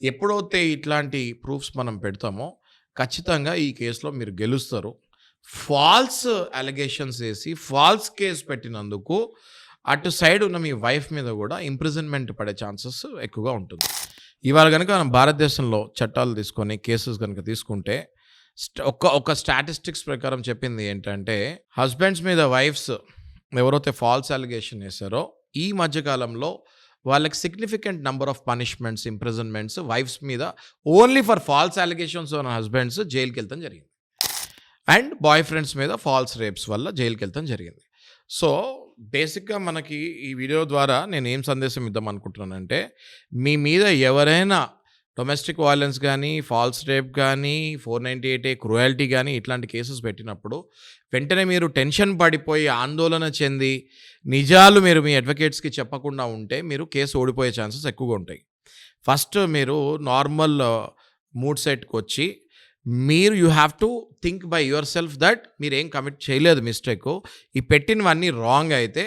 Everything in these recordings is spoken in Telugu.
ఎప్పుడైతే ఇట్లాంటి ప్రూఫ్స్ మనం పెడతామో, ఖచ్చితంగా ఈ కేస్‌లో మీరు గెలుస్తారు. ఫాల్స్ అలిగేషన్స్ ఏసి, ఫాల్స్ కేస్ పెట్టినందుకు అటు సైడ్ ఉన్న మీ వైఫ్ మీద గూడా ఇంప్రిజన్‌మెంట్ పడే ఛాన్సెస్ ఎక్కువగా ఉంటుంది. ఇవాళ గనుక మనం భారతదేశంలో చట్టాలు తీసుకొని, కేసెస్ గనుక తీసుకుంటే ఒక స్టాటిస్టిక్స్ ప్రకారం చెప్పింది ఏంటంటే, హస్బెండ్స్ మీద వైఫ్స్ ఎవరైతే ఫాల్స్ అలిగేషన్ ఏసారో, ఈ మధ్య కాలంలో వాళ్ళకి significant number of punishments, imprisonments wives మీద ఓన్లీ ఫర్ ఫాల్స్ అలిగేషన్స్ ఉన్న హస్బెండ్స్ జైలుకెళ్ళటం జరిగింది. అండ్ బాయ్ ఫ్రెండ్స్ మీద ఫాల్స్ రేప్స్ వల్ల జైలుకెళ్ళటం జరిగింది. సో, బేసిక్‌గా మనకి ఈ వీడియో ద్వారా నేనేం సందేశం ఇద్దాం అనుకుంటున్నానంటే, మీ మీద ఎవరైనా డొమెస్టిక్ వయలెన్స్ గానీ, ఫాల్స్ రేప్ గానీ, 498 క్రూయల్టీ గానీ ఇట్లాంటి కేసెస్ పెట్టినప్పుడు వెంటనే మీరు టెన్షన్ పడిపోయి, ఆందోళన చెంది, నిజాలు మీరు మీ అడ్వకేట్స్‌కి చెప్పకుండా ఉంటే మీరు కేసు ఓడిపోయే ఛాన్సెస్ ఎక్కువగా ఉంటాయి. ఫస్ట్ మీరు నార్మల్ మూడ్ సెట్‌కొచ్చి you have to think by yourself that మీరేం కమిట్ చేయలేదు మిస్టేకు. ఈ పెట్టినవన్నీ రాంగ్ అయితే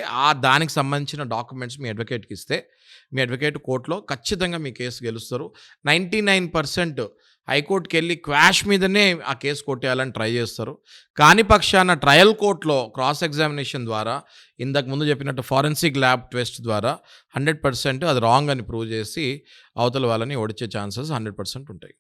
దానికి సంబంధించిన డాక్యుమెంట్స్ మీ అడ్వకేట్‌కి ఇస్తే, మీ అడ్వకేట్ కోర్ట్‌లో ఖచ్చితంగా మీ కేసు గెలుస్తారు. 99% హైకోర్ట్‌కెళ్ళి క్వాష్ మీదనే ఆ కేసు కొట్టేయాలని ట్రై చేస్తారు. కాని పక్షాన ట్రయల్ కోర్ట్‌లో క్రాస్ ఎగ్జామినేషన్ ద్వారా, ఇంతకు ముందు చెప్పినట్టు ఫారెన్సిక్ ల్యాబ్ టెస్ట్ ద్వారా 100% అది రాంగ్ అని ప్రూవ్ చేసి అవతల వాళ్ళని ఓడించే ఛాన్సెస్ 100% ఉంటాయి.